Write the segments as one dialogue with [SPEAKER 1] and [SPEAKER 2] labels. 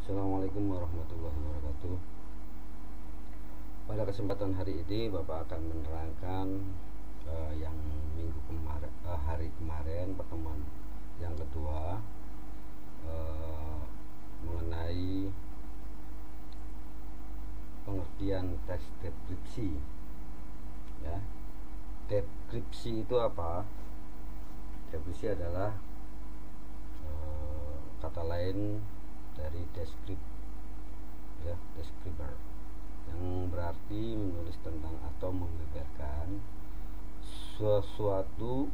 [SPEAKER 1] Assalamualaikum warahmatullahi wabarakatuh. Pada kesempatan hari ini Bapak akan menerangkan yang hari kemarin pertemuan yang kedua mengenai pengertian teks deskripsi. Ya, deskripsi itu apa? Deskripsi adalah kata lain dari descript, ya, describer, yang berarti menulis tentang atau membeberkan sesuatu.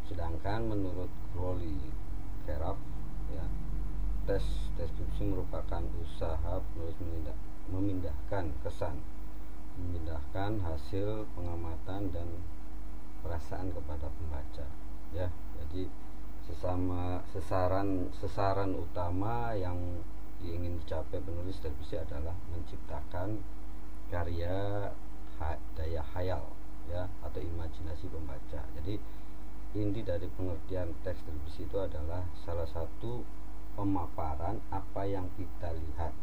[SPEAKER 1] Sedangkan menurut Crowley Keraf, ya, deskripsi merupakan usaha penulis memindahkan kesan, memindahkan hasil pengamatan dan perasaan kepada pembaca, ya. Jadi sasaran utama yang ingin dicapai penulis deskripsi adalah menciptakan karya daya khayal, ya, atau imajinasi pembaca. Jadi inti dari pengertian teks deskripsi itu adalah salah satu pemaparan apa yang kita lihat,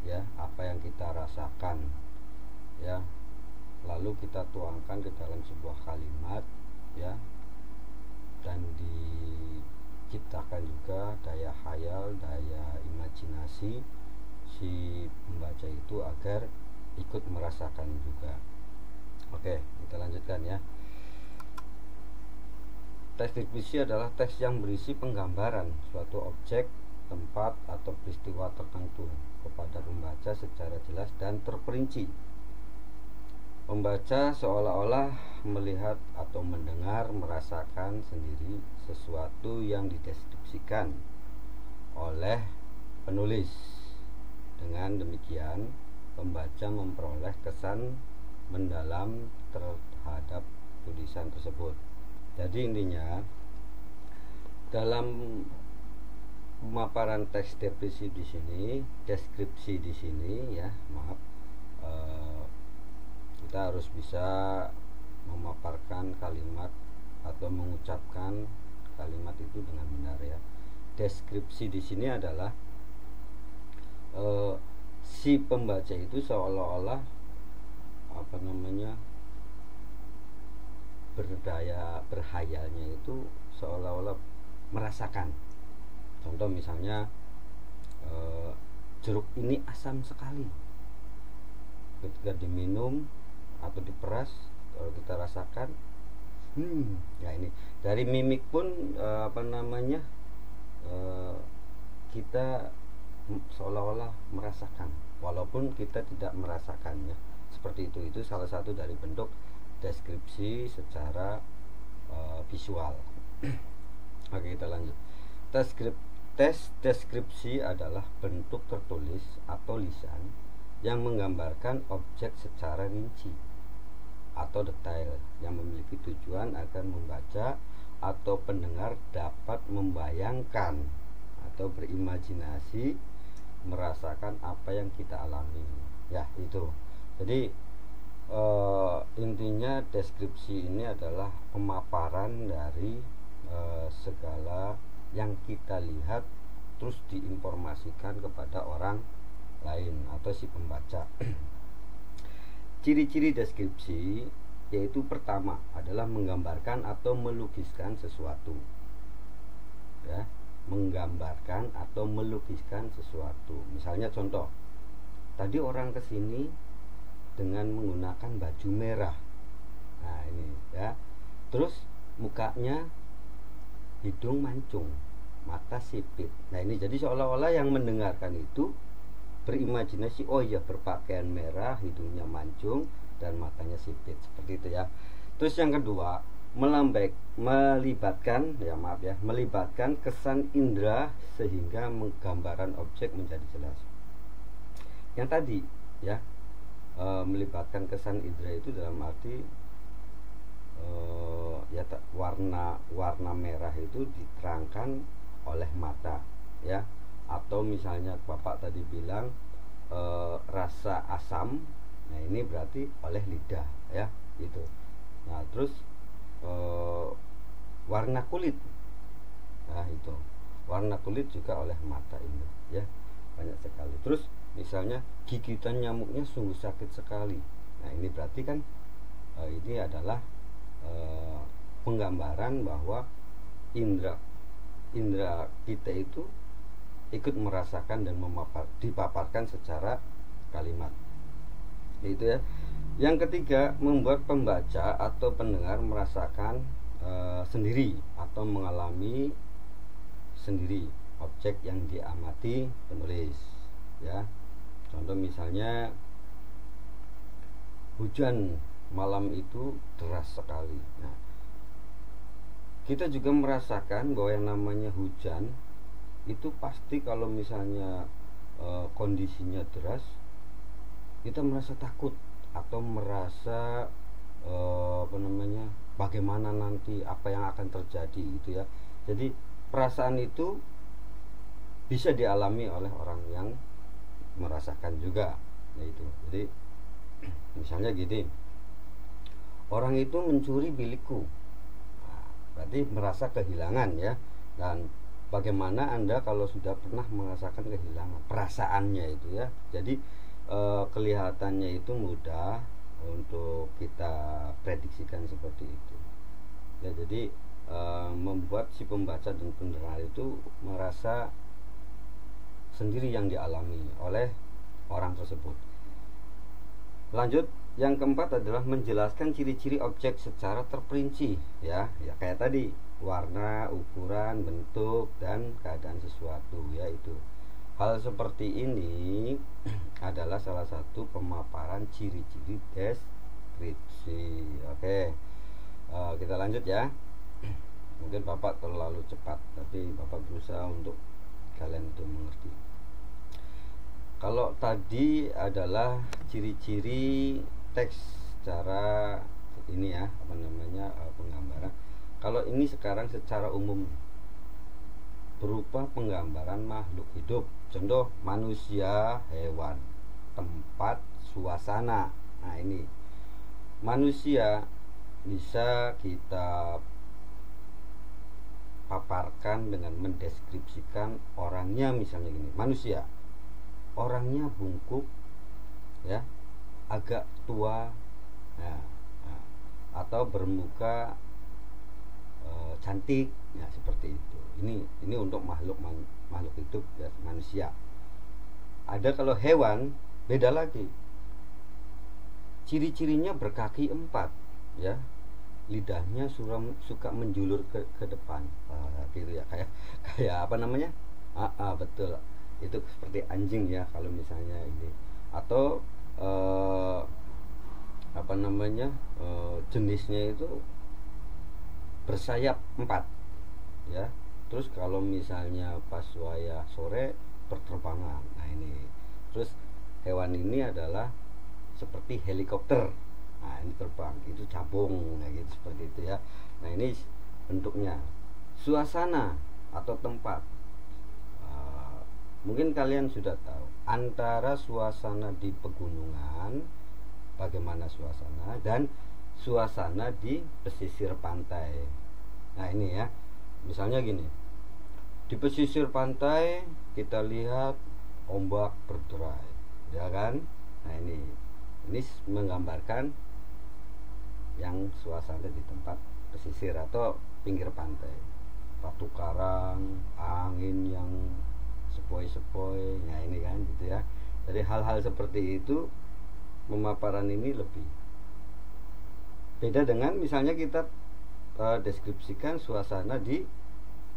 [SPEAKER 1] ya, apa yang kita rasakan, ya, lalu kita tuangkan ke dalam sebuah kalimat, ya, dan diciptakan juga daya khayal, daya imajinasi si pembaca itu agar ikut merasakan juga. Oke, kita lanjutkan, ya. Teks deskripsi adalah teks yang berisi penggambaran suatu objek, tempat, atau peristiwa tertentu kepada pembaca secara jelas dan terperinci. Pembaca seolah-olah melihat atau mendengar, merasakan sendiri sesuatu yang dideskripsikan oleh penulis. Dengan demikian, pembaca memperoleh kesan mendalam terhadap tulisan tersebut. Jadi intinya dalam pemaparan teks deskripsi di sini, ya, maaf, kita harus bisa memaparkan kalimat atau mengucapkan kalimat itu dengan benar, ya. Deskripsi di sini adalah si pembaca itu seolah-olah berhayalnya itu seolah-olah merasakan. Contoh misalnya, jeruk ini asam sekali. Ketika diminum atau diperas, kalau kita rasakan, ya, ini dari mimik pun kita seolah-olah merasakan walaupun kita tidak merasakannya. Seperti itu salah satu dari bentuk deskripsi secara visual. Oke, kita lanjut. Tes deskripsi adalah bentuk tertulis atau lisan yang menggambarkan objek secara rinci atau detail, yang memiliki tujuan agar membaca atau pendengar dapat membayangkan atau berimajinasi merasakan apa yang kita alami, ya, itu. Jadi intinya deskripsi ini adalah pemaparan dari segala yang kita lihat terus diinformasikan kepada orang lain atau si pembaca. Ciri-ciri deskripsi yaitu pertama adalah menggambarkan atau melukiskan sesuatu, ya, menggambarkan atau melukiskan sesuatu. Misalnya contoh, tadi orang kesini dengan menggunakan baju merah. Nah, ini, ya. Terus mukanya hidung mancung, mata sipit. Nah, ini jadi seolah-olah yang mendengarkan itu berimajinasi, oh iya, berpakaian merah, hidungnya mancung, dan matanya sipit, seperti itu, ya. Terus yang kedua, melibatkan kesan indera sehingga gambaran objek menjadi jelas. Yang tadi, ya, melibatkan kesan indera itu dalam arti warna merah itu diterangkan oleh mata, ya. Atau misalnya Bapak tadi bilang rasa asam, nah ini berarti oleh lidah, ya, gitu. Nah, terus warna kulit, nah itu warna kulit juga oleh mata ini, ya. Banyak Terus misalnya gigitan nyamuknya sungguh sakit sekali. Nah ini berarti kan ini adalah penggambaran bahwa indera kita itu ikut merasakan dan dipaparkan secara kalimat. Itu ya. Yang ketiga, membuat pembaca atau pendengar merasakan sendiri atau mengalami sendiri objek yang diamati penulis, ya. Contoh misalnya hujan malam itu deras sekali. Nah, kita juga merasakan bahwa yang namanya hujan itu pasti kalau misalnya kondisinya deras, kita merasa takut atau merasa bagaimana nanti apa yang akan terjadi itu ya. Jadi perasaan itu bisa dialami oleh orang yang merasakan juga, yaitu. Jadi misalnya gini, orang itu mencuri milikku, nah, berarti merasa kehilangan ya. Dan bagaimana Anda kalau sudah pernah merasakan kehilangan, perasaannya itu ya. Jadi kelihatannya itu mudah untuk kita prediksikan seperti itu ya. Jadi membuat si pembaca dan pendengar itu merasa sendiri yang dialami oleh orang tersebut. Lanjut, yang keempat adalah menjelaskan ciri-ciri objek secara terperinci ya kayak tadi, warna, ukuran, bentuk, dan keadaan sesuatu ya. Itu hal seperti ini adalah salah satu pemaparan ciri-ciri deskripsi. Oke, kita lanjut ya. Mungkin Bapak terlalu cepat, tapi Bapak berusaha untuk kalian itu mengerti. Kalau tadi adalah ciri-ciri teks secara ini ya, penggambaran. Kalau ini sekarang secara umum berupa penggambaran makhluk hidup. Contoh manusia, hewan, tempat, suasana. Nah ini manusia bisa kita paparkan dengan mendeskripsikan orangnya. Misalnya gini, manusia, orangnya bungkuk ya, agak tua ya, atau bermuka cantik ya, seperti itu. Ini untuk makhluk hidup ya, manusia. Ada kalau hewan beda lagi, ciri-cirinya berkaki 4 ya, lidahnya suka menjulur ke depan gitu ya, kayak betul, itu seperti anjing ya kalau misalnya ini. Atau jenisnya itu bersayap 4 ya. Terus kalau misalnya pas wayah sore berterbangan. Nah ini, terus hewan ini adalah seperti helikopter. Nah ini terbang, itu cabung, nah gitu, seperti itu ya. Nah ini bentuknya. Suasana atau tempat, mungkin kalian sudah tahu antara suasana di pegunungan, bagaimana suasana, dan suasana di pesisir pantai. Nah ini ya, misalnya gini, di pesisir pantai kita lihat ombak berderai ya kan. Nah ini menggambarkan yang suasana di tempat pesisir atau pinggir pantai, batu karang, angin yang sepoi-sepoi. Nah ini kan gitu ya. Jadi hal-hal seperti itu, pemaparan ini lebih beda dengan misalnya kita deskripsikan suasana di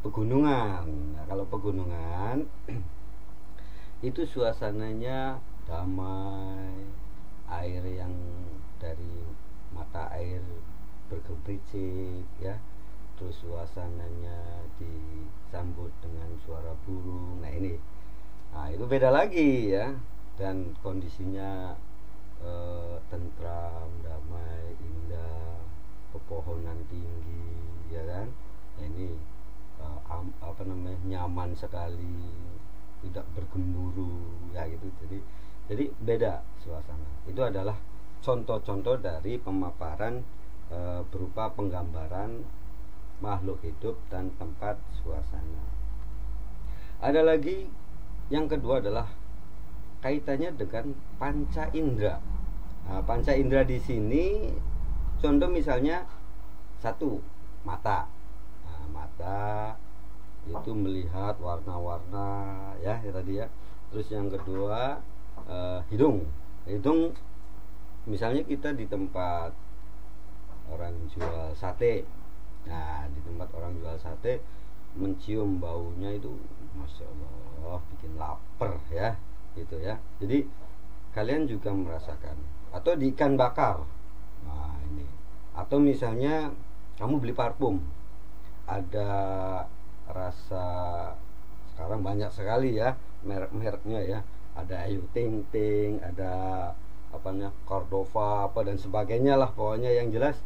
[SPEAKER 1] pegunungan. Nah, kalau pegunungan itu suasananya damai, air yang dari mata air bergemericik ya, terus suasananya disambut dengan suara burung. Nah ini, itu beda lagi ya, dan kondisinya tentram, damai, indah, pepohonan tinggi ya kan. Nah, ini nyaman sekali, tidak bergemuruh ya gitu. Jadi beda suasana. Itu adalah contoh-contoh dari pemaparan berupa penggambaran makhluk hidup dan tempat, suasana. Ada lagi yang kedua adalah kaitannya dengan panca indera. Nah, panca indera di sini contoh misalnya satu, mata. Nah, mata itu melihat warna-warna ya, tadi ya. Terus yang kedua hidung. Hidung misalnya kita di tempat orang jual sate. Nah, di tempat orang jual sate mencium baunya itu Masya Allah bikin lapar ya, gitu ya. Jadi kalian juga merasakan. Atau di ikan bakar. Nah, ini. Atau misalnya kamu beli parfum, ada rasa, sekarang banyak sekali ya merek-mereknya ya, ada Ayu Ting Ting, ada apa namanya Cordova apa dan sebagainya lah, pokoknya yang jelas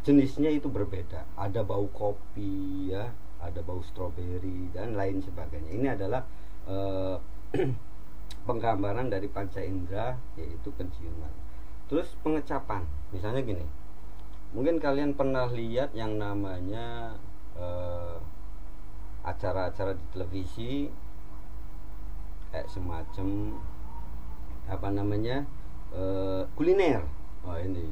[SPEAKER 1] jenisnya itu berbeda, ada bau kopi ya, ada bau stroberi dan lain sebagainya. Ini adalah penggambaran dari panca indera, yaitu penciuman. Terus pengecapan, misalnya gini, mungkin kalian pernah lihat yang namanya acara-acara di televisi kayak semacam apa namanya kuliner. Oh ini,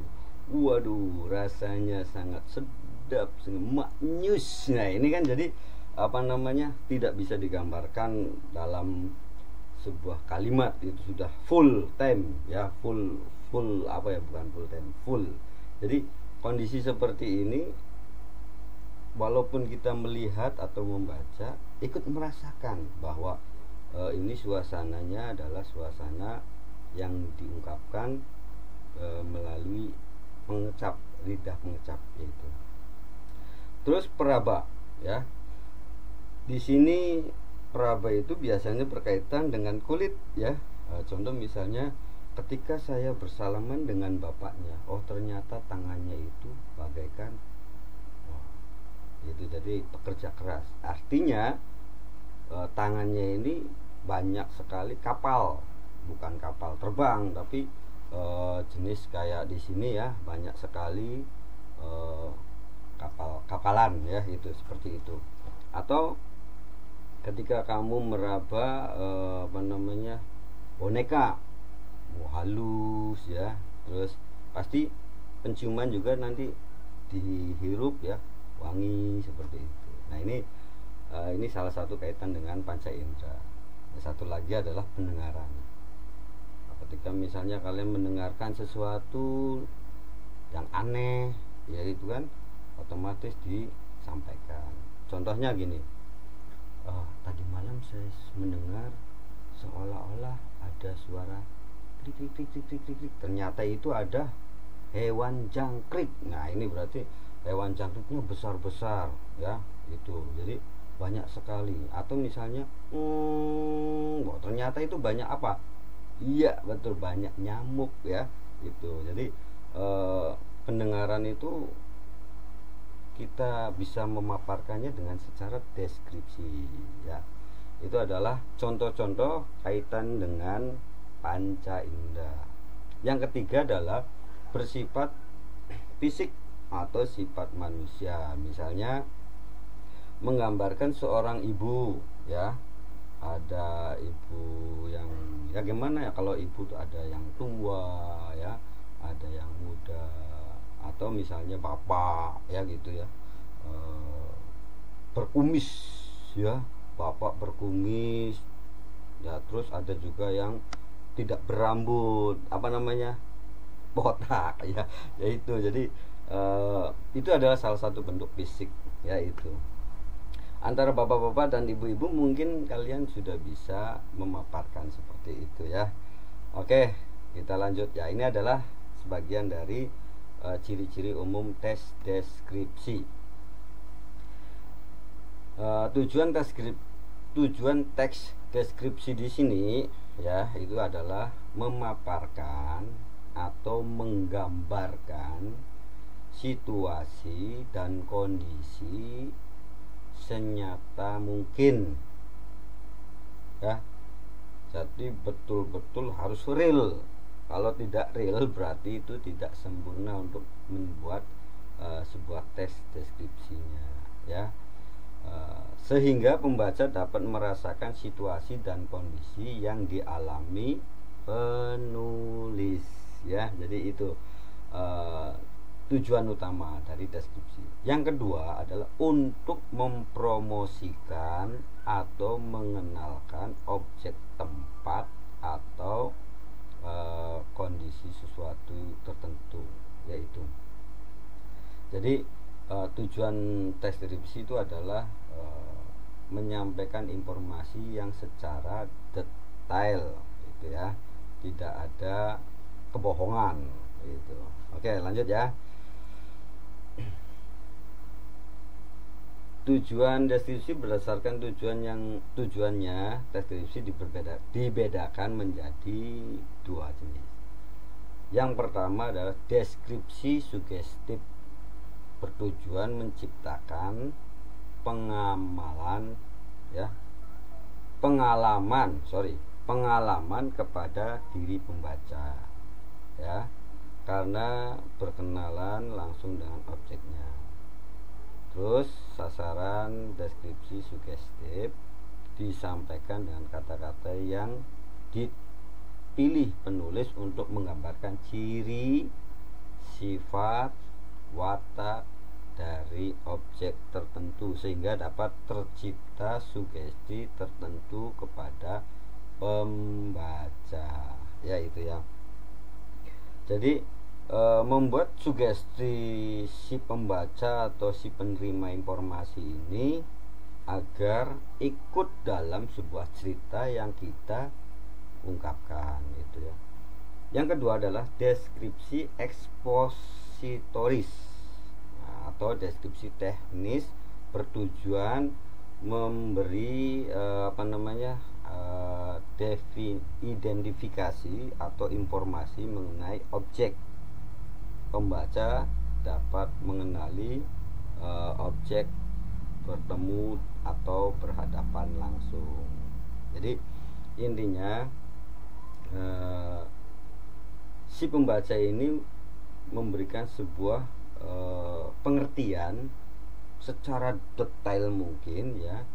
[SPEAKER 1] waduh, rasanya sangat sedap, maknyus. Nah ini kan jadi apa namanya, tidak bisa digambarkan dalam sebuah kalimat, itu sudah full time ya, full apa ya, bukan full time, full. Jadi kondisi seperti ini, walaupun kita melihat atau membaca, ikut merasakan bahwa ini suasananya adalah suasana yang diungkapkan melalui pengecap, lidah pengecap yaitu. Terus peraba ya. Di sini peraba itu biasanya berkaitan dengan kulit ya. Contoh misalnya ketika saya bersalaman dengan bapaknya, oh ternyata tangannya itu bagaikan itu, jadi pekerja keras. Artinya tangannya ini banyak sekali kapal, bukan kapal terbang tapi jenis kayak di sini ya, banyak sekali kapalan ya, itu seperti itu. Atau ketika kamu meraba apa namanya boneka, halus ya, terus pasti penciuman juga nanti dihirup ya, wangi seperti itu. Nah ini salah satu kaitan dengan panca indera. Satu lagi adalah pendengaran. Ketika misalnya kalian mendengarkan sesuatu yang aneh, ya itu kan otomatis disampaikan. Contohnya gini, tadi malam saya mendengar seolah-olah ada suara klik klik klik klik klik klik. Ternyata itu ada hewan jangkrik. Nah ini berarti hewan jangkriknya besar-besar ya, itu. Jadi banyak sekali. Atau misalnya ternyata itu banyak apa? Iya betul, banyak nyamuk ya, itu. Jadi pendengaran itu kita bisa memaparkannya dengan secara deskripsi ya. Itu adalah contoh-contoh kaitan dengan panca indera. Yang ketiga adalah bersifat fisik atau sifat manusia. Misalnya menggambarkan seorang ibu ya, ada ibu yang ya gimana ya, kalau ibu tuh ada yang tua ya, ada yang muda, atau misalnya bapak ya gitu ya, berkumis ya, bapak berkumis ya. Terus ada juga yang tidak berambut, apa namanya, botak ya, yaitu. Jadi itu adalah salah satu bentuk fisik ya itu. Antara bapak-bapak dan ibu-ibu mungkin kalian sudah bisa memaparkan seperti itu ya. Oke, kita lanjut ya. Ini adalah sebagian dari ciri-ciri umum tes deskripsi. Tujuan teks deskripsi di sini ya, itu adalah memaparkan atau menggambarkan situasi dan kondisi senyata mungkin ya. Jadi betul-betul harus real. Kalau tidak real berarti itu tidak sempurna untuk membuat sebuah tes deskripsinya ya. sehingga pembaca dapat merasakan situasi dan kondisi yang dialami penulis, ya. Jadi itu tujuan utama dari deskripsi. Yang kedua adalah untuk mempromosikan atau mengenalkan objek, tempat, atau kondisi sesuatu tertentu, yaitu. Jadi tujuan deskripsi itu adalah menyampaikan informasi yang secara detail, gitu ya, tidak ada kebohongan, gitu. Oke, lanjut ya. Tujuan deskripsi berdasarkan tujuannya deskripsi dibedakan menjadi dua jenis. Yang pertama adalah deskripsi sugestif, bertujuan menciptakan pengalaman kepada diri pembaca, ya, karena berkenalan langsung dengan objeknya. Terus sasaran deskripsi sugestif disampaikan dengan kata-kata yang dipilih penulis untuk menggambarkan ciri, sifat, watak dari objek tertentu sehingga dapat tercipta sugesti tertentu kepada pembaca, ya itu ya. Jadi membuat sugesti si pembaca atau si penerima informasi ini agar ikut dalam sebuah cerita yang kita ungkapkan, gitu ya. Yang kedua adalah deskripsi ekspositoris, atau deskripsi teknis, bertujuan memberi identifikasi atau informasi mengenai objek. Pembaca dapat mengenali objek, bertemu atau berhadapan langsung. Jadi intinya si pembaca ini memberikan sebuah pengertian secara detail mungkin, ya,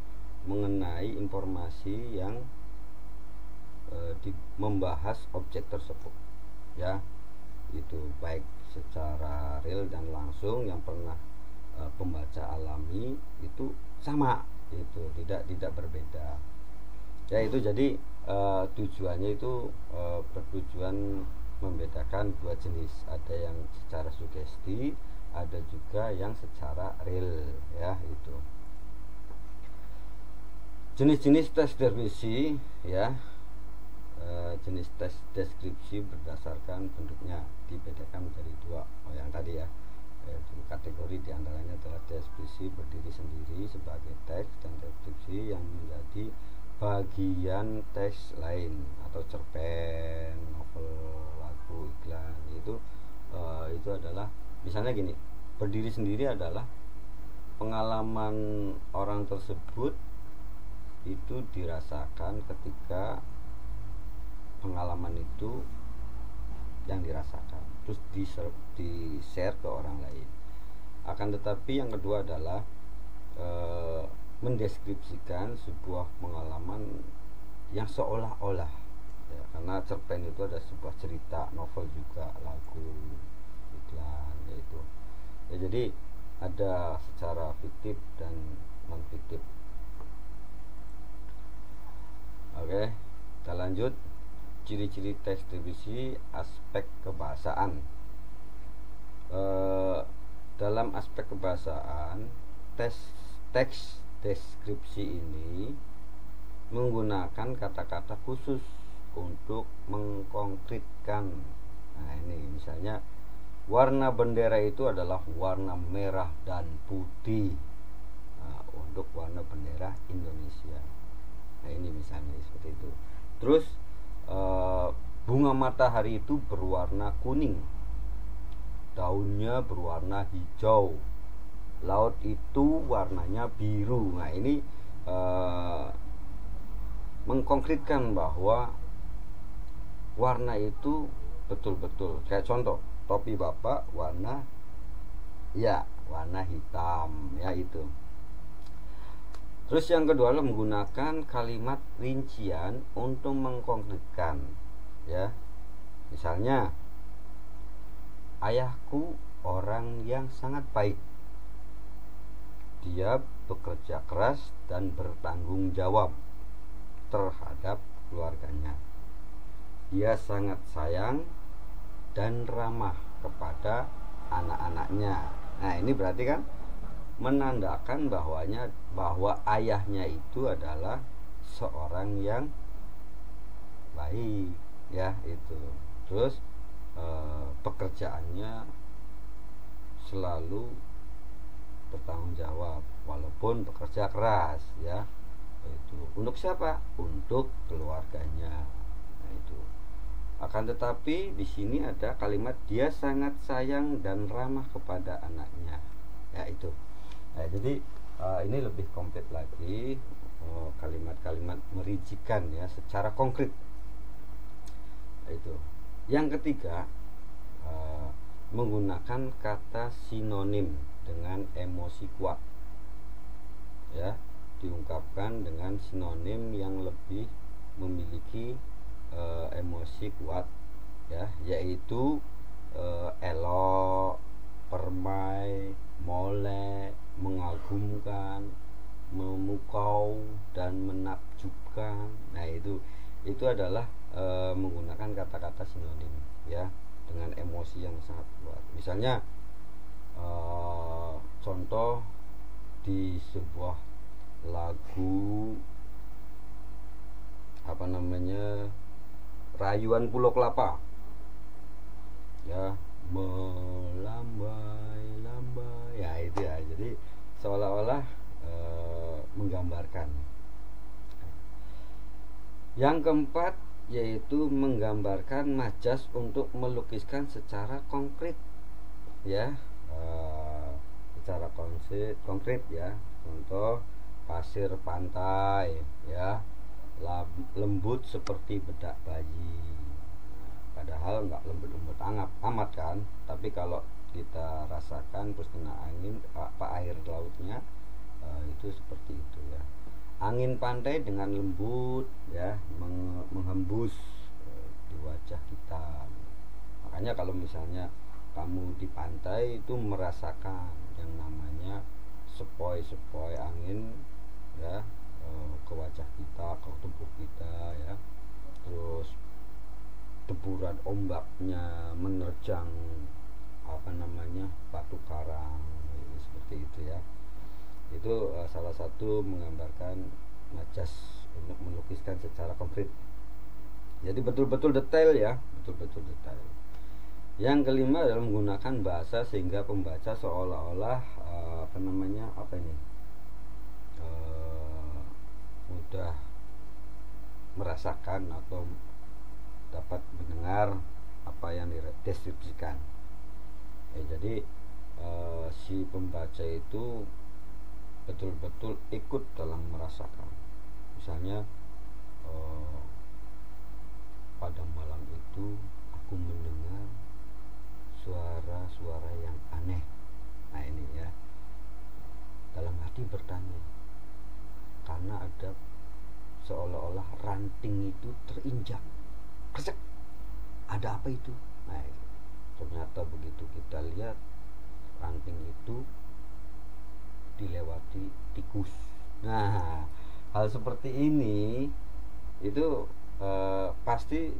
[SPEAKER 1] mengenai informasi yang membahas objek tersebut, ya, itu baik secara real dan langsung yang pernah pembaca alami itu sama, itu tidak berbeda, ya. Itu jadi tujuannya itu bertujuan membedakan dua jenis, ada yang secara sugesti, ada juga yang secara real, ya. Itu jenis-jenis tes deskripsi, ya. Jenis tes deskripsi berdasarkan bentuknya dibedakan menjadi dua. Yang tadi ya, yaitu kategori diantaranya adalah deskripsi berdiri sendiri sebagai teks dan deskripsi yang menjadi bagian teks lain atau cerpen, novel, lagu, iklan. Itu adalah misalnya gini, berdiri sendiri adalah pengalaman orang tersebut itu dirasakan ketika pengalaman itu yang dirasakan terus di-share ke orang lain. Akan tetapi yang kedua adalah mendeskripsikan sebuah pengalaman yang seolah-olah, ya, karena cerpen itu ada sebuah cerita, novel juga, lagu, iklan, yaitu ya. Jadi ada secara fiktif dan non fiktif. Oke, kita lanjut. Ciri-ciri deskripsi aspek kebahasaan. Dalam aspek kebahasaan, teks deskripsi ini menggunakan kata-kata khusus untuk mengkonkretkan. Nah, ini misalnya warna bendera itu adalah warna merah dan putih. Nah, untuk warna bendera Indonesia. Nah, ini misalnya seperti itu. Terus bunga matahari itu berwarna kuning, daunnya berwarna hijau, laut itu warnanya biru. Nah, ini mengkonkretkan bahwa warna itu betul-betul, kayak contoh, topi bapak warna hitam, ya. Itu Terus yang kedua adalah menggunakan kalimat rincian untuk mengkonkretkan, ya. Misalnya, ayahku orang yang sangat baik. Dia bekerja keras dan bertanggung jawab terhadap keluarganya. Dia sangat sayang dan ramah kepada anak-anaknya. Nah, ini berarti kan menandakan bahwa ayahnya itu adalah seorang yang baik, ya itu. Terus pekerjaannya selalu bertanggung jawab walaupun bekerja keras, ya. Itu untuk siapa? Untuk keluarganya. Nah, itu. Akan tetapi di sini ada kalimat dia sangat sayang dan ramah kepada anaknya. Ya, itu. Nah, jadi ini lebih komplit lagi, kalimat-kalimat merincikan, ya, secara konkret. Nah, itu. Yang ketiga, menggunakan kata sinonim dengan emosi kuat, ya, diungkapkan dengan sinonim yang lebih memiliki emosi kuat, ya, yaitu elok, permai, molek, mengagumkan, memukau, dan menakjubkan. Nah, itu adalah menggunakan kata-kata sinonim, ya, dengan emosi yang sangat kuat. Misalnya contoh di sebuah lagu Rayuan Pulau Kelapa, ya, melambai-lambai, ya, itu, ya. Jadi seolah-olah menggambarkan. Yang keempat yaitu menggambarkan majas untuk melukiskan secara konkret, ya, secara konkret, ya. Contoh pasir pantai, ya, lembut seperti bedak bayi. Padahal nggak lembut-lembut amat kan, tapi kalau kita rasakan terus kena angin, air lautnya itu seperti itu, ya. Angin pantai dengan lembut, ya, menghembus di wajah kita. Makanya kalau misalnya kamu di pantai itu merasakan yang namanya sepoi-sepoi angin, ya, ke wajah kita, ke tubuh kita, ya. Terus deburan ombaknya menerjang batu karang, seperti itu, ya. Itu salah satu menggambarkan majas untuk melukiskan secara konkret. Jadi betul-betul detail, ya, betul-betul detail. Yang kelima adalah menggunakan bahasa sehingga pembaca seolah-olah mudah merasakan atau dapat mendengar apa yang dideskripsikan. Jadi si pembaca itu betul-betul ikut dalam merasakan. Misalnya pada malam itu aku mendengar suara-suara yang aneh. Nah, ini, ya, dalam hati bertanya karena ada seolah-olah ranting itu terinjak, kresek, ada apa itu? Nah, ternyata begitu kita lihat ranting itu dilewati tikus. Nah, hal seperti ini itu pasti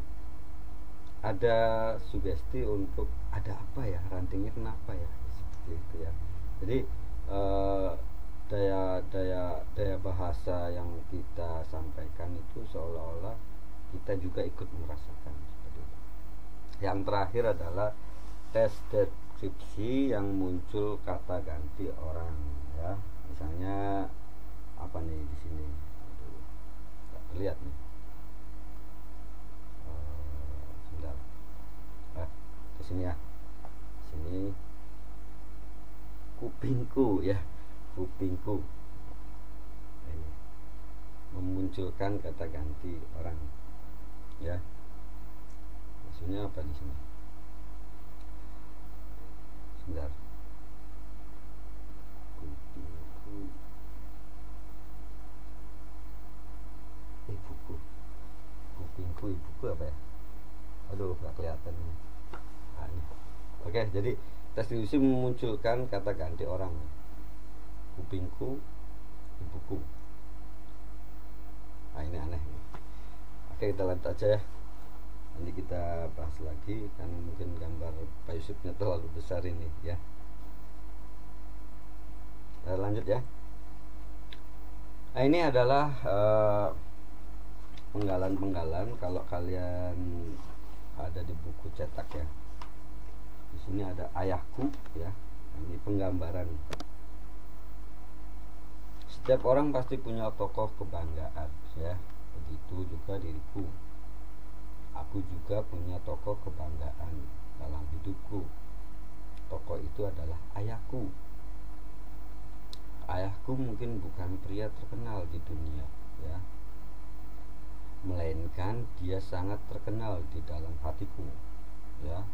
[SPEAKER 1] ada sugesti untuk ada apa ya, rantingnya kenapa ya, seperti itu, ya. Jadi daya bahasa yang kita sampaikan itu seolah-olah kita juga ikut merasakan seperti itu. Yang terakhir adalah tes deskripsi yang muncul kata ganti orang, ya. Misalnya apa nih di sini? Aduh, nggak terlihat nih. Sebentar. Di sini, ya. Sini kupingku, ya. Kupingku. Ini memunculkan kata ganti orang, ya. Maksudnya apa di sini? Sebentar. Kupingku. kupingku ibuku apa ya, aduh nggak kelihatan ini. Nah, ini. Oke, jadi testimoni memunculkan kata ganti orang. Kupingku ibuku. Nah, ini aneh. Oke, kita lanjut aja ya. Nanti kita bahas lagi karena mungkin gambar Pak Yusufnya terlalu besar ini ya. Lanjut ya. Nah, ini adalah penggalan-penggalan kalau kalian ada di buku cetak ya. Di sini ada ayahku ya. Ini penggambaran. Setiap orang pasti punya tokoh kebanggaan ya. Begitu juga diriku. Aku juga punya tokoh kebanggaan dalam hidupku. Tokoh itu adalah ayahku. Ayahku mungkin bukan pria terkenal di dunia ya, melainkan dia sangat terkenal di dalam hatiku ya.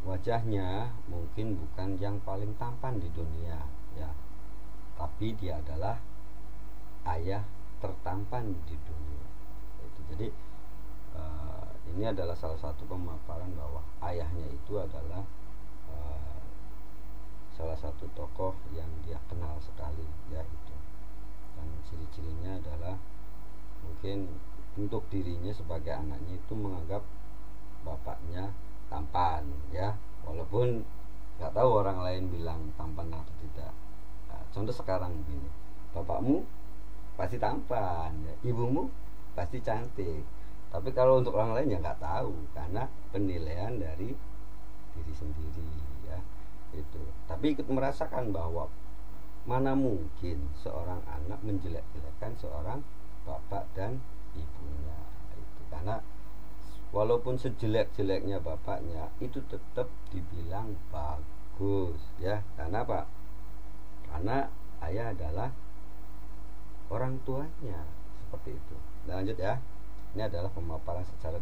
[SPEAKER 1] Wajahnya mungkin bukan yang paling tampan di dunia ya, tapi dia adalah ayah tertampan di dunia. Jadi ini adalah salah satu pemaparan bahwa ayahnya itu adalah salah satu tokoh yang dia kenal sekali ya itu. Dan ciri-cirinya adalah mungkin untuk dirinya sebagai anaknya itu menganggap bapaknya tampan ya, walaupun nggak tahu orang lain bilang tampan atau tidak. Nah, contoh sekarang begini, bapakmu pasti tampan ya, ibumu pasti cantik. Tapi kalau untuk orang lain ya nggak tahu, karena penilaian dari diri sendiri ya itu. Tapi ikut merasakan bahwa mana mungkin seorang anak menjelek-jelekan seorang bapak dan ibunya itu, karena walaupun sejelek-jeleknya bapaknya itu tetap dibilang bagus ya. Karena apa? Karena ayah adalah orang tuanya, seperti itu. Lanjut ya. Ini adalah pemaparan secara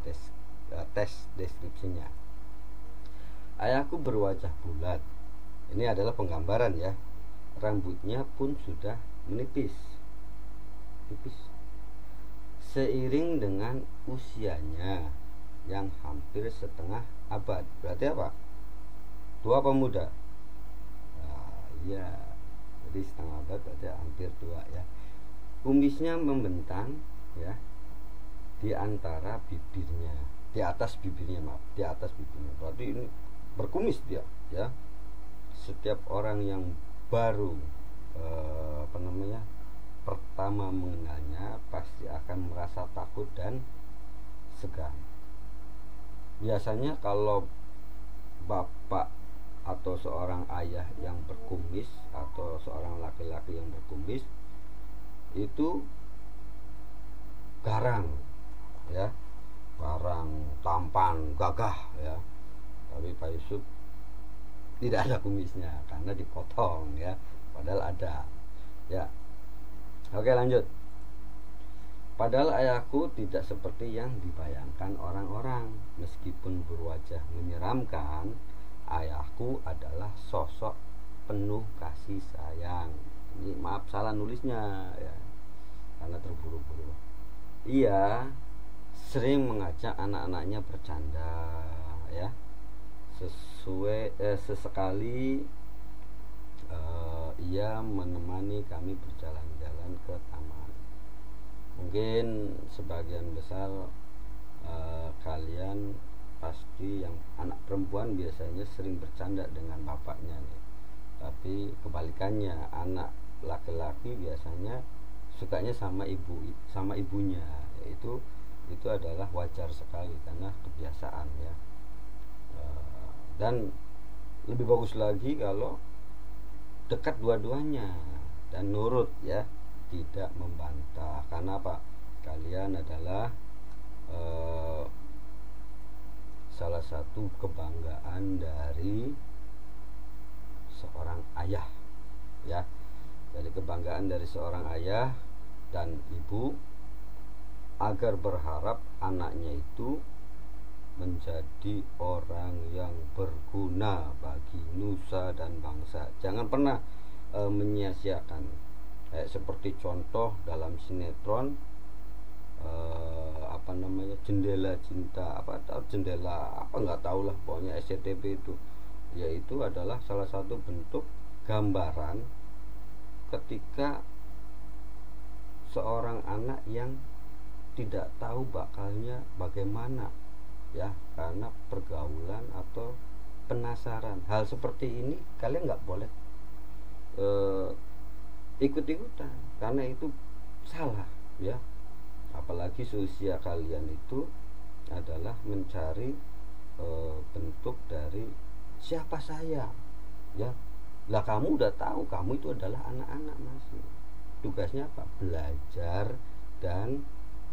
[SPEAKER 1] tes deskripsinya. Ayahku berwajah bulat. Ini adalah penggambaran ya. Rambutnya pun sudah menipis. Seiring dengan usianya yang hampir setengah abad. Berarti apa? Tua apa muda? Iya. Jadi setengah abad berarti hampir tua ya. Kumisnya membentang ya di antara bibirnya, di atas bibirnya. Berarti ini berkumis dia ya. Setiap orang yang baru pertama mengenalnya pasti akan merasa takut dan segan. Biasanya kalau bapak atau seorang ayah yang berkumis atau seorang laki-laki yang berkumis itu garang ya, garang, tampan, gagah ya. Tapi Pak Yusuf tidak ada kumisnya karena dipotong ya, padahal ada ya. Oke, lanjut. Padahal ayahku tidak seperti yang dibayangkan orang-orang. Meskipun berwajah menyeramkan, ayahku adalah sosok penuh kasih sayang. Ini maaf salah nulisnya ya, karena terburu-buru. Ia sering mengajak anak-anaknya bercanda ya. Sesekali ia menemani kami berjalan-jalan ke taman. Mungkin sebagian besar kalian pasti yang anak perempuan biasanya sering bercanda dengan bapaknya nih. Tapi kebalikannya, anak laki-laki biasanya sukanya sama ibunya. Itu adalah wajar sekali karena kebiasaan ya. Dan lebih bagus lagi kalau dekat dua-duanya dan nurut ya, tidak membantah. Karena apa? Kalian adalah salah satu kebanggaan dari seorang ayah ya. Jadi kebanggaan dari seorang ayah dan ibu agar berharap anaknya itu menjadi orang yang berguna bagi nusa dan bangsa. Jangan pernah menyia-nyiakan. Seperti contoh dalam sinetron apa namanya, jendela cinta apa atau jendela apa nggak tahu lah, pokoknya SCTV itu, yaitu adalah salah satu bentuk gambaran ketika seorang anak yang tidak tahu bakalnya bagaimana, ya, karena pergaulan atau penasaran. Hal seperti ini kalian nggak boleh ikut-ikutan, karena itu salah, ya. Apalagi seusia kalian itu adalah mencari bentuk dari siapa saya, ya. Lah kamu udah tahu kamu itu adalah anak-anak masih. Tugasnya apa? Belajar dan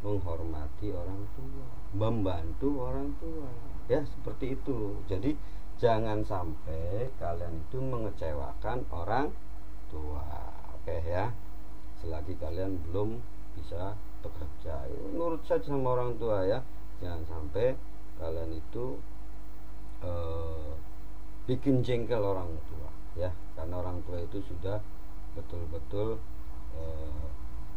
[SPEAKER 1] menghormati orang tua, membantu orang tua, ya, seperti itu. Jadi jangan sampai kalian itu mengecewakan orang tua. Oke ya, selagi kalian belum bisa bekerja, nurut saja sama orang tua, ya. Jangan sampai kalian itu bikin jengkel orang tua, ya, karena orang tua itu sudah betul-betul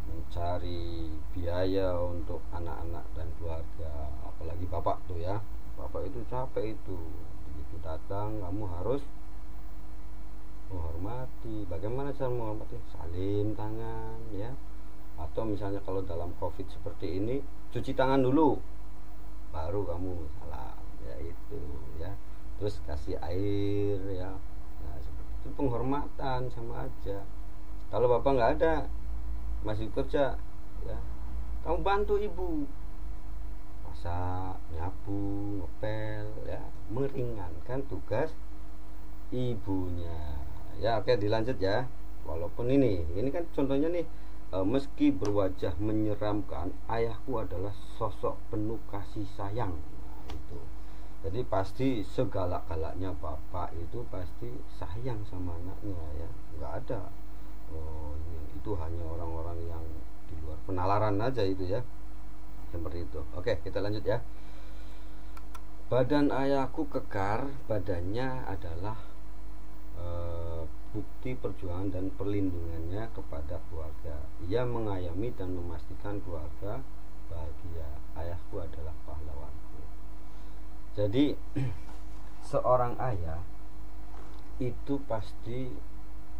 [SPEAKER 1] mencari biaya untuk anak-anak dan keluarga. Apalagi bapak tuh, ya, bapak itu capek itu, begitu datang kamu harus menghormati. Bagaimana cara menghormati? Salim tangan, ya. Atau misalnya kalau dalam COVID seperti ini, cuci tangan dulu baru kamu salam, ya, itu, ya. Terus kasih air, ya. Nah, seperti itu penghormatan, sama aja. Kalau bapak nggak ada, masih kerja, ya, kamu bantu ibu masak, nyapu, ngepel, ya, meringankan tugas ibunya, ya. Oke, dilanjut ya. Walaupun ini kan contohnya nih, meski berwajah menyeramkan, ayahku adalah sosok penuh kasih sayang. Nah, itu. Jadi pasti segalak-galaknya bapak itu pasti sayang sama anaknya, ya. Nggak ada itu hanya orang-orang yang di luar penalaran aja itu, ya, seperti itu. Oke, kita lanjut ya. Badan ayahku kekar, badannya adalah bukti perjuangan dan perlindungannya kepada keluarga. Ia mengayomi dan memastikan keluarga bahagia. Ayahku adalah pahlawanku. Jadi seorang ayah itu pasti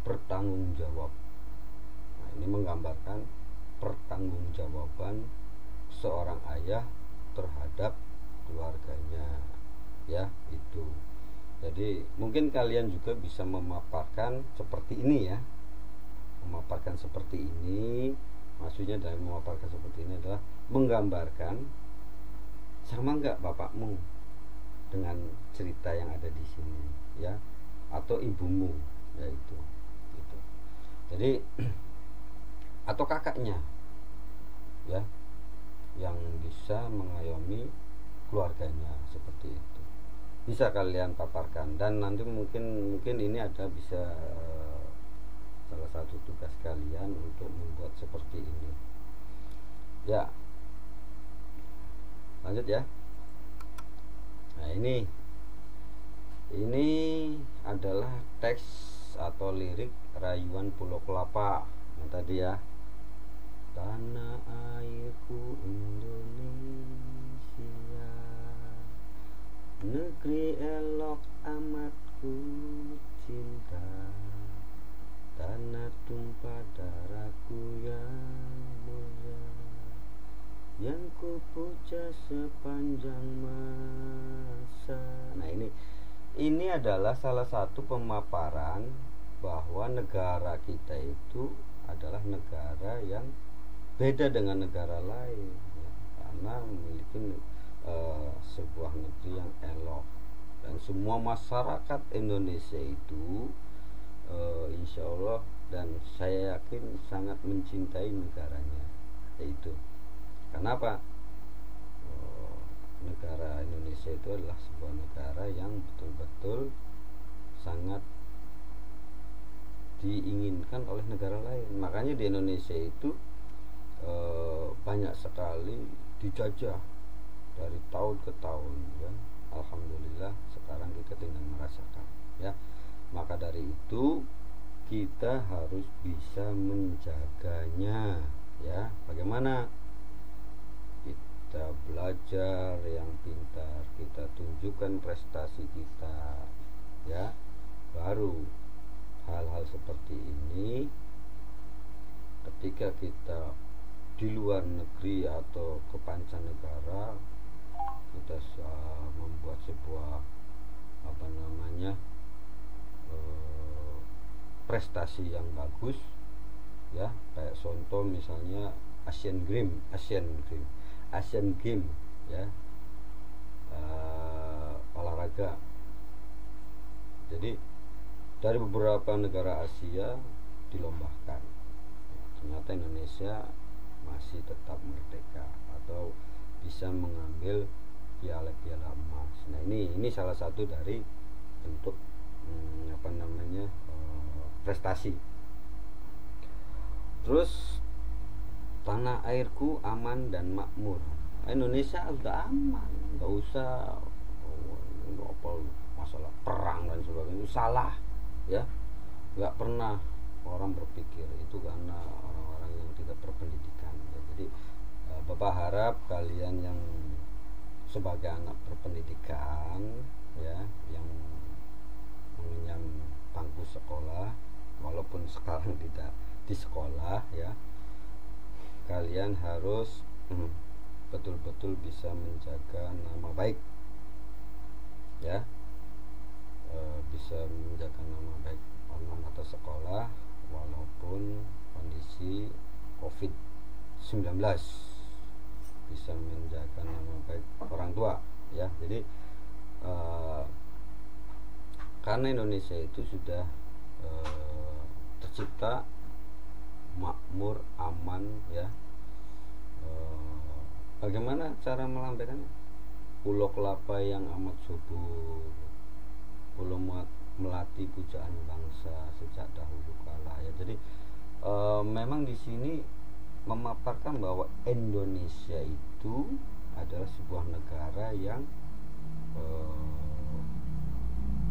[SPEAKER 1] bertanggung jawab. Nah, ini menggambarkan pertanggungjawaban seorang ayah terhadap keluarganya, ya, itu. Jadi mungkin kalian juga bisa memaparkan seperti ini, ya. Memaparkan seperti ini, maksudnya dari memaparkan seperti ini adalah menggambarkan sama enggak bapakmu dengan cerita yang ada di sini, ya, atau ibumu, ya, itu. Gitu. Jadi atau kakaknya, ya, yang bisa mengayomi keluarganya, seperti itu. Bisa kalian paparkan, dan nanti mungkin ini ada bisa salah satu tugas kalian untuk membuat seperti ini, ya. Lanjut ya. Nah, ini adalah teks atau lirik rayuan Pulau Kelapa yang tadi, ya. Tanah airku Indonesia, negeri elok amat ku cinta, tanah tumpah darahku yang mulia, yang ku puja sepanjang masa. Nah, ini adalah salah satu pemaparan bahwa negara kita itu adalah negara yang beda dengan negara lain, ya, karena memiliki sebuah negeri yang elok, dan semua masyarakat Indonesia itu insya Allah dan saya yakin sangat mencintai negaranya, yaitu kenapa? Negara Indonesia itu adalah sebuah negara yang betul-betul sangat diinginkan oleh negara lain. Makanya di Indonesia itu banyak sekali dijajah dari tahun ke tahun, ya. Alhamdulillah sekarang kita tinggal merasakan, ya. Maka dari itu kita harus bisa menjaganya, ya. Bagaimana? kita belajar yang pintar, kita tunjukkan prestasi kita, ya, baru hal-hal seperti ini ketika kita di luar negeri atau ke pancanegara, kita membuat sebuah prestasi yang bagus, ya, kayak contoh misalnya Asian Games ya, olahraga. Jadi dari beberapa negara Asia dilombakan, ternyata Indonesia masih tetap merdeka atau bisa mengambil piala-piala emas. Nah, ini salah satu dari bentuk prestasi. Terus tanah airku aman dan makmur. Indonesia sudah aman, nggak usah masalah perang dan sebagainya. Itu salah, ya. Nggak pernah orang berpikir itu karena orang-orang yang tidak berpendidikan, ya. Jadi Bapak harap kalian yang sebagai anak berpendidikan, ya, yang mengenyam bangku sekolah, walaupun sekarang tidak di sekolah, ya, kalian harus betul-betul bisa menjaga nama baik, ya, bisa menjaga nama baik alma mater sekolah walaupun kondisi COVID-19, bisa menjaga nama baik orang tua, ya. Jadi karena Indonesia itu sudah tercipta makmur, aman, ya. Bagaimana cara melambaikannya? Pulau kelapa yang amat subur, pulau melati pujaan bangsa sejak dahulu kala, ya. Jadi memang di sini memaparkan bahwa Indonesia itu adalah sebuah negara yang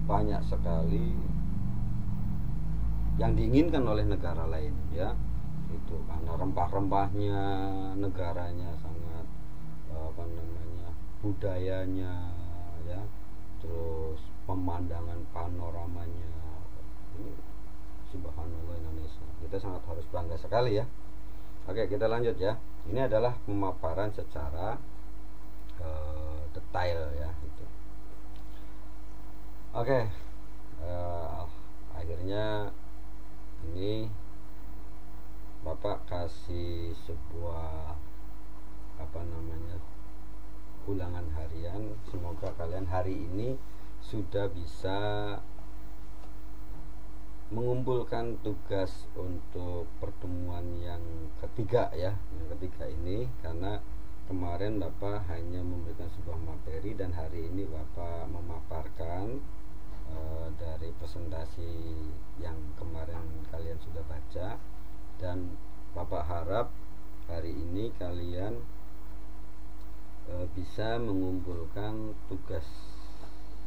[SPEAKER 1] banyak sekali yang diinginkan oleh negara lain, ya. Itu karena rempah-rempahnya, negaranya sangat budayanya, ya, terus pemandangan panoramanya. Ini subhanallah, Indonesia, kita sangat harus bangga sekali, ya. Oke, kita lanjut, ya. Ini adalah pemaparan secara detail, ya, itu. Oke, akhirnya ini Bapak kasih sebuah ulangan harian. Semoga kalian hari ini sudah bisa mengumpulkan tugas untuk pertemuan yang ketiga, ya, yang ketiga ini, karena kemarin Bapak hanya memberikan sebuah materi dan hari ini Bapak memaparkan dari presentasi yang kemarin kalian sudah baca, dan Bapak harap hari ini kalian bisa mengumpulkan tugas,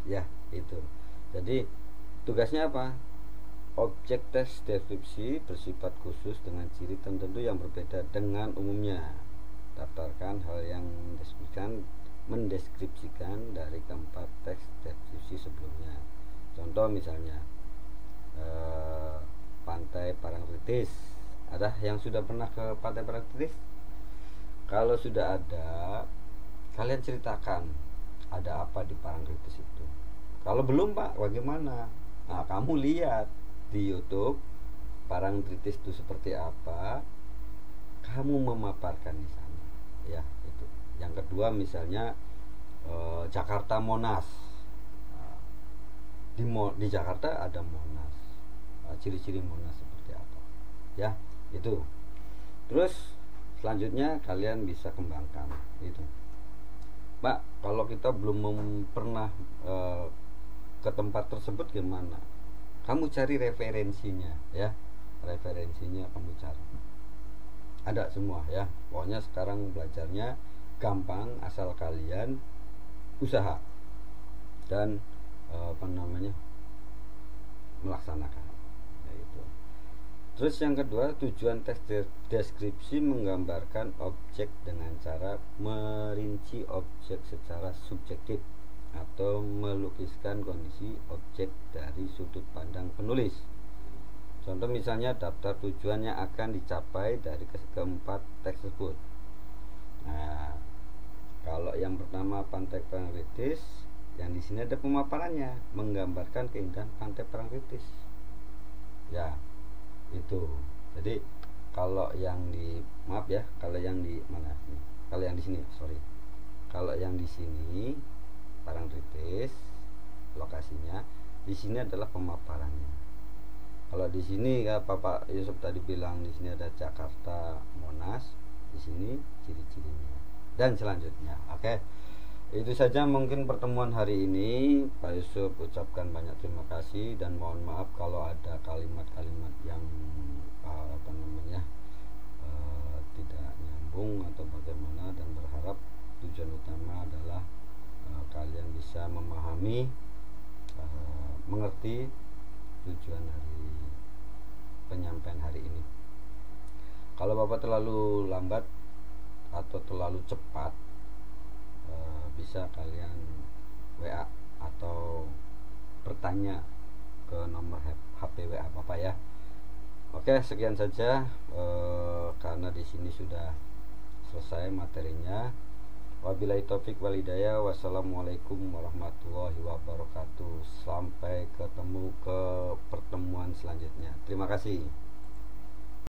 [SPEAKER 1] ya, itu. Jadi tugasnya apa? Objek teks deskripsi bersifat khusus dengan ciri tertentu yang berbeda dengan umumnya. Daftarkan hal yang mendeskripsikan dari keempat teks deskripsi sebelumnya. Contoh misalnya Pantai Parangtritis. Ada yang sudah pernah ke Pantai Parangtritis? Kalau sudah ada, kalian ceritakan ada apa di Parangtritis itu. Kalau belum, Pak, bagaimana? Nah, kamu lihat di YouTube Parangtritis itu seperti apa, kamu memaparkan di sana, ya, itu. Yang kedua misalnya Jakarta Monas. Di Jakarta ada Monas, ciri-ciri Monas seperti apa, ya, itu. Terus selanjutnya kalian bisa kembangkan itu. Pak, kalau kita belum pernah ke tempat tersebut gimana? Kamu cari referensinya, ya. Referensinya kamu cari. Ada semua, ya. Pokoknya sekarang belajarnya gampang asal kalian usaha dan melaksanakan, ya, itu. Terus yang kedua, tujuan teks deskripsi menggambarkan objek dengan cara merinci objek secara subjektif atau melukiskan kondisi objek dari sudut pandang penulis. Contoh misalnya daftar tujuan yang akan dicapai dari keempat teks tersebut. Nah, kalau yang pertama Pantai Parangtritis, yang di sini ada pemaparannya menggambarkan keindahan Pantai Parangtritis. Ya, itu. Jadi kalau yang di kalau yang di mana nih? Kalau yang di sini, sorry. Kalau yang di sini Parangtritis lokasinya, di sini adalah pemaparannya. Kalau di sini ya Bapak Yusuf tadi bilang di sini ada Jakarta Monas, di sini ciri-cirinya dan selanjutnya. Oke. Itu saja mungkin pertemuan hari ini. Pak Yusuf ucapkan banyak terima kasih dan mohon maaf kalau ada kalimat-kalimat yang tidak nyambung atau bagaimana, dan berharap tujuan utama adalah kalian bisa memahami, mengerti tujuan dari penyampaian hari ini. Kalau Bapak terlalu lambat atau terlalu cepat, bisa kalian WA atau bertanya ke nomor HP WA Bapak ya. Oke, sekian saja, karena di sini sudah selesai materinya. Wabillahi taufik wal hidayah. Wassalamualaikum warahmatullahi wabarakatuh. Sampai ketemu ke pertemuan selanjutnya. Terima kasih.